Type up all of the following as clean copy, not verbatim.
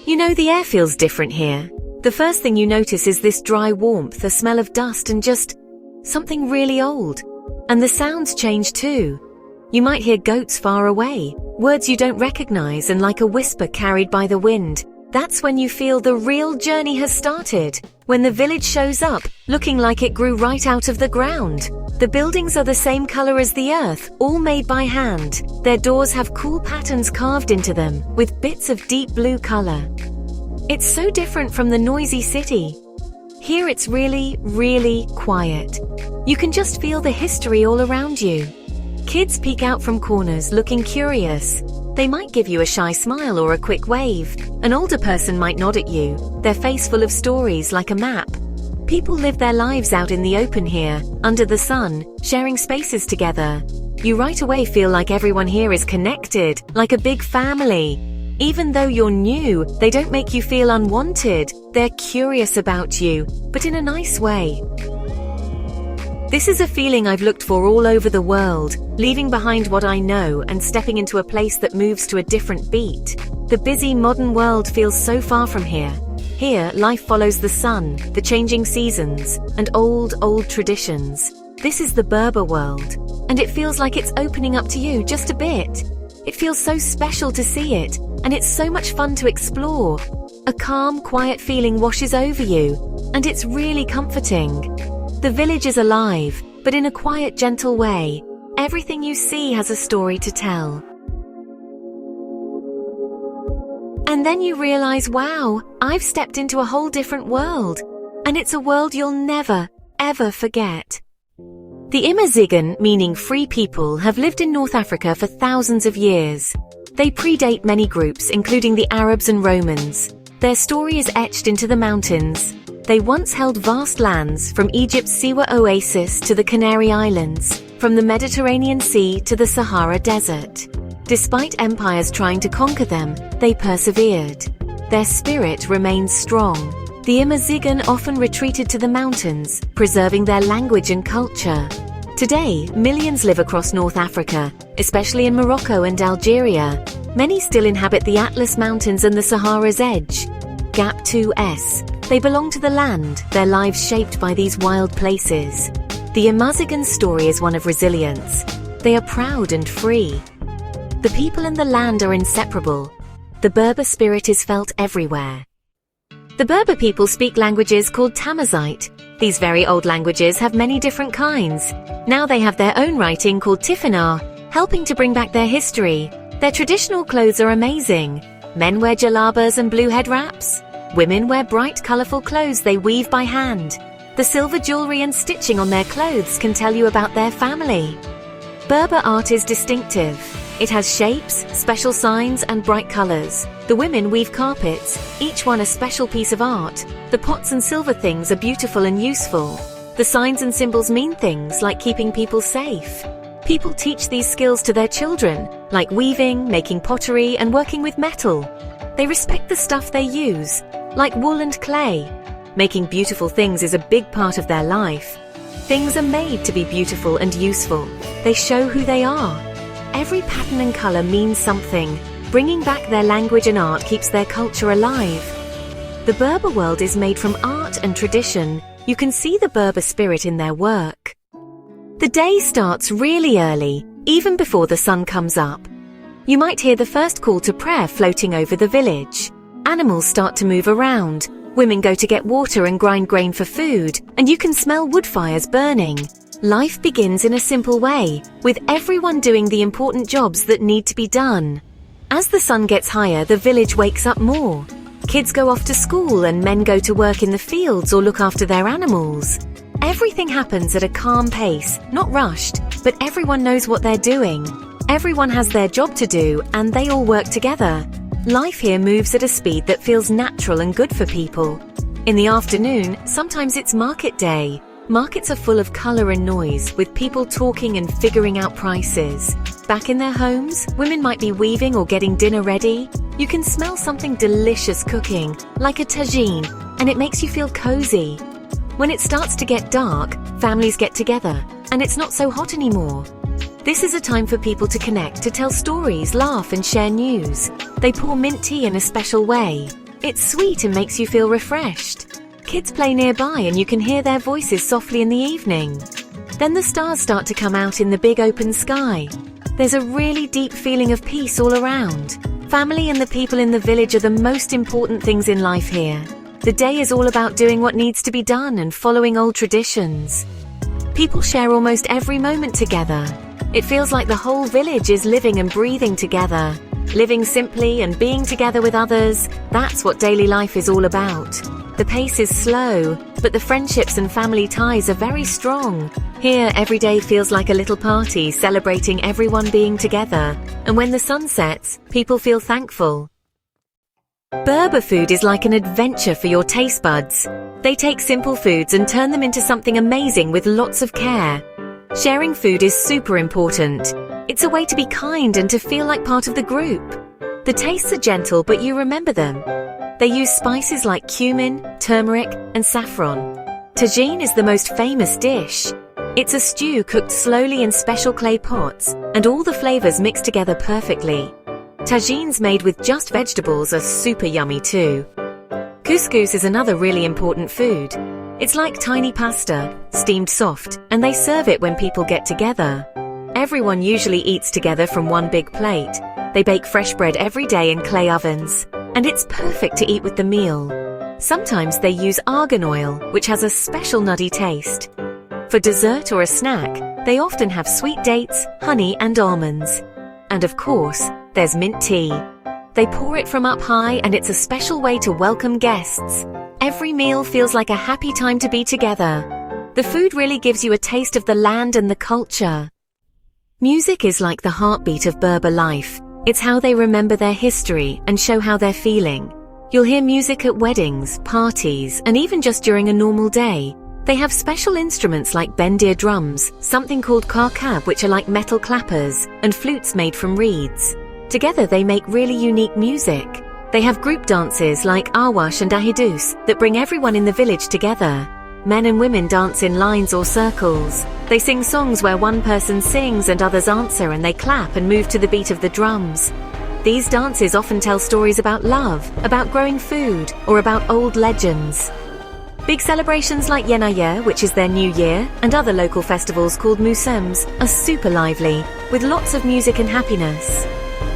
You know, the air feels different here. The first thing you notice is this dry warmth, the smell of dust, and just something really old. And the sounds change too. You might hear goats far away, words you don't recognize, and like a whisper carried by the wind. That's when you feel the real journey has started. When the village shows up, looking like it grew right out of the ground. The buildings are the same color as the earth, all made by hand. Their doors have cool patterns carved into them, with bits of deep blue color. It's so different from the noisy city. Here it's really, really quiet. You can just feel the history all around you. Kids peek out from corners looking curious. They might give you a shy smile or a quick wave. An older person might nod at you, their face full of stories like a map. People live their lives out in the open here, under the sun, sharing spaces together. You right away feel like everyone here is connected, like a big family. Even though you're new, they don't make you feel unwanted. They're curious about you, but in a nice way. This is a feeling I've looked for all over the world, leaving behind what I know and stepping into a place that moves to a different beat. The busy modern world feels so far from here. Here, life follows the sun, the changing seasons, and old traditions. This is the Berber world, and it feels like it's opening up to you just a bit. It feels so special to see it, and it's so much fun to explore. A calm, quiet feeling washes over you, and it's really comforting. The village is alive, but in a quiet, gentle way. Everything you see has a story to tell. And then you realize, wow, I've stepped into a whole different world. And it's a world you'll never, ever forget. The Amazigh, meaning free people, have lived in North Africa for thousands of years. They predate many groups, including the Arabs and Romans. Their story is etched into the mountains. They once held vast lands, from Egypt's Siwa oasis to the Canary Islands, from the Mediterranean Sea to the Sahara Desert. Despite empires trying to conquer them, they persevered. Their spirit remains strong. The Amazigh often retreated to the mountains, preserving their language and culture. Today, millions live across North Africa, especially in Morocco and Algeria. Many still inhabit the Atlas Mountains and the Sahara's edge. Gap 2S. They belong to the land, their lives shaped by these wild places. The Amazigh story is one of resilience. They are proud and free. The people and the land are inseparable. The Berber spirit is felt everywhere. The Berber people speak languages called Tamazight. These very old languages have many different kinds. Now they have their own writing called Tifinagh, helping to bring back their history. Their traditional clothes are amazing. Men wear jalabas and blue head wraps. Women wear bright, colorful clothes they weave by hand. The silver jewelry and stitching on their clothes can tell you about their family. Berber art is distinctive. It has shapes, special signs, and bright colors. The women weave carpets, each one a special piece of art. The pots and silver things are beautiful and useful. The signs and symbols mean things like keeping people safe. People teach these skills to their children, like weaving, making pottery, and working with metal. They respect the stuff they use, like wool and clay. Making beautiful things is a big part of their life. Things are made to be beautiful and useful. They show who they are. Every pattern and color means something. Bringing back their language and art keeps their culture alive. The Berber world is made from art and tradition. You can see the Berber spirit in their work. The day starts really early, even before the sun comes up. You might hear the first call to prayer floating over the village. Animals start to move around. Women go to get water and grind grain for food, and you can smell wood fires burning. Life begins in a simple way, with everyone doing the important jobs that need to be done. As the sun gets higher, the village wakes up more. Kids go off to school and men go to work in the fields or look after their animals. Everything happens at a calm pace, not rushed, but everyone knows what they're doing. Everyone has their job to do, and they all work together. Life here moves at a speed that feels natural and good for people. In the afternoon, sometimes it's market day. Markets are full of color and noise, with people talking and figuring out prices. Back in their homes, women might be weaving or getting dinner ready. You can smell something delicious cooking, like a tagine, and it makes you feel cozy. When it starts to get dark, families get together, and it's not so hot anymore. This is a time for people to connect, to tell stories, laugh, and share news. They pour mint tea in a special way. It's sweet and makes you feel refreshed. Kids play nearby and you can hear their voices softly in the evening. Then the stars start to come out in the big open sky. There's a really deep feeling of peace all around. Family and the people in the village are the most important things in life here. The day is all about doing what needs to be done and following old traditions. People share almost every moment together. It feels like the whole village is living and breathing together. Living simply and being together with others, that's what daily life is all about. The pace is slow, but the friendships and family ties are very strong. Here, every day feels like a little party celebrating everyone being together. And when the sun sets, people feel thankful. Berber food is like an adventure for your taste buds. They take simple foods and turn them into something amazing with lots of care. Sharing food is super important. It's a way to be kind and to feel like part of the group. The tastes are gentle, but you remember them. They use spices like cumin, turmeric, and saffron. Tagine is the most famous dish. It's a stew cooked slowly in special clay pots, and all the flavors mix together perfectly. Tagines made with just vegetables are super yummy too. Couscous is another really important food. It's like tiny pasta, steamed soft, and they serve it when people get together. Everyone usually eats together from one big plate. They bake fresh bread every day in clay ovens, and it's perfect to eat with the meal. Sometimes they use argan oil, which has a special nutty taste. For dessert or a snack, they often have sweet dates, honey, and almonds. And of course, there's mint tea. They pour it from up high, and it's a special way to welcome guests. Every meal feels like a happy time to be together. The food really gives you a taste of the land and the culture. Music is like the heartbeat of Berber life. It's how they remember their history and show how they're feeling. You'll hear music at weddings, parties, and even just during a normal day. They have special instruments like bendir drums, something called karkab, which are like metal clappers, and flutes made from reeds. Together they make really unique music. They have group dances like awash and ahidus that bring everyone in the village together. Men and women dance in lines or circles. They sing songs where one person sings and others answer, and they clap and move to the beat of the drums. These dances often tell stories about love, about growing food, or about old legends. Big celebrations like Yenaya, which is their new year, and other local festivals called Musems are super lively, with lots of music and happiness.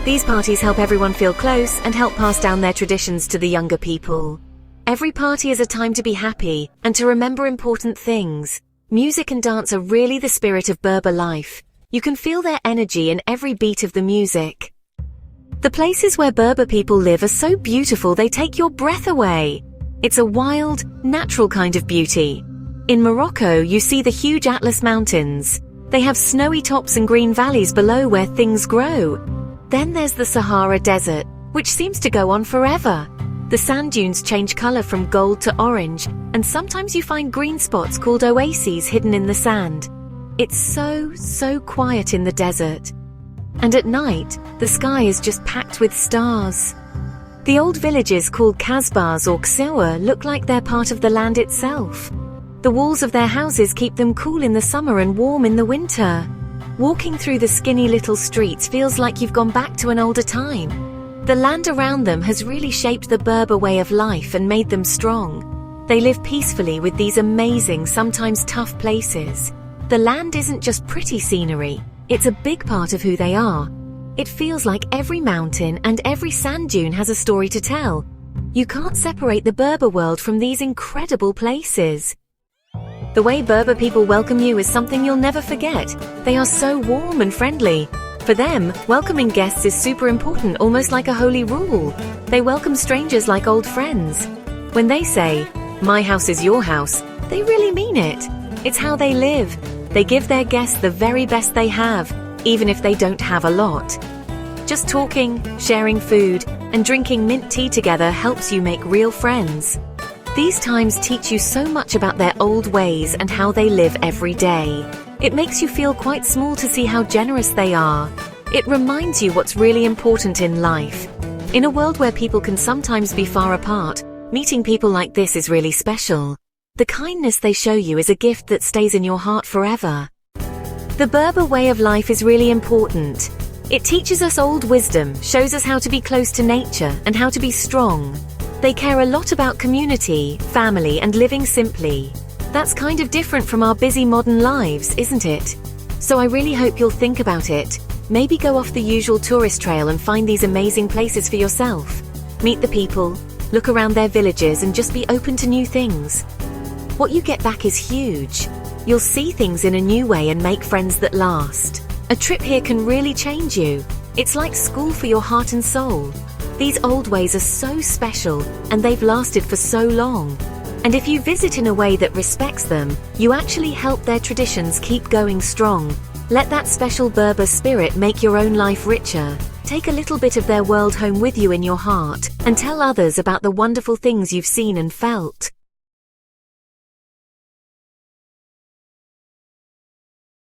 These parties help everyone feel close and help pass down their traditions to the younger people. Every party is a time to be happy and to remember important things. Music and dance are really the spirit of Berber life. You can feel their energy in every beat of the music. The places where Berber people live are so beautiful they take your breath away. It's a wild, natural kind of beauty. In Morocco, you see the huge Atlas Mountains. They have snowy tops and green valleys below where things grow. Then there's the Sahara Desert, which seems to go on forever. The sand dunes change color from gold to orange, and sometimes you find green spots called oases hidden in the sand. It's so quiet in the desert. And at night, the sky is just packed with stars. The old villages called kasbahs or ksewah look like they're part of the land itself. The walls of their houses keep them cool in the summer and warm in the winter. Walking through the skinny little streets feels like you've gone back to an older time. The land around them has really shaped the Berber way of life and made them strong. They live peacefully with these amazing, sometimes tough places. The land isn't just pretty scenery, it's a big part of who they are. It feels like every mountain and every sand dune has a story to tell. You can't separate the Berber world from these incredible places. The way Berber people welcome you is something you'll never forget. They are so warm and friendly. For them, welcoming guests is super important, almost like a holy rule. They welcome strangers like old friends. When they say, "My house is your house," they really mean it. It's how they live. They give their guests the very best they have, even if they don't have a lot. Just talking, sharing food, and drinking mint tea together helps you make real friends. These times teach you so much about their old ways and how they live every day. It makes you feel quite small to see how generous they are. It reminds you what's really important in life. In a world where people can sometimes be far apart, meeting people like this is really special. The kindness they show you is a gift that stays in your heart forever. The Berber way of life is really important. It teaches us old wisdom, shows us how to be close to nature and how to be strong. They care a lot about community, family, and living simply. That's kind of different from our busy modern lives, isn't it? So I really hope you'll think about it. Maybe go off the usual tourist trail and find these amazing places for yourself. Meet the people, look around their villages, and just be open to new things. What you get back is huge. You'll see things in a new way and make friends that last. A trip here can really change you. It's like school for your heart and soul. These old ways are so special, and they've lasted for so long. And if you visit in a way that respects them, you actually help their traditions keep going strong. Let that special Berber spirit make your own life richer. Take a little bit of their world home with you in your heart, and tell others about the wonderful things you've seen and felt.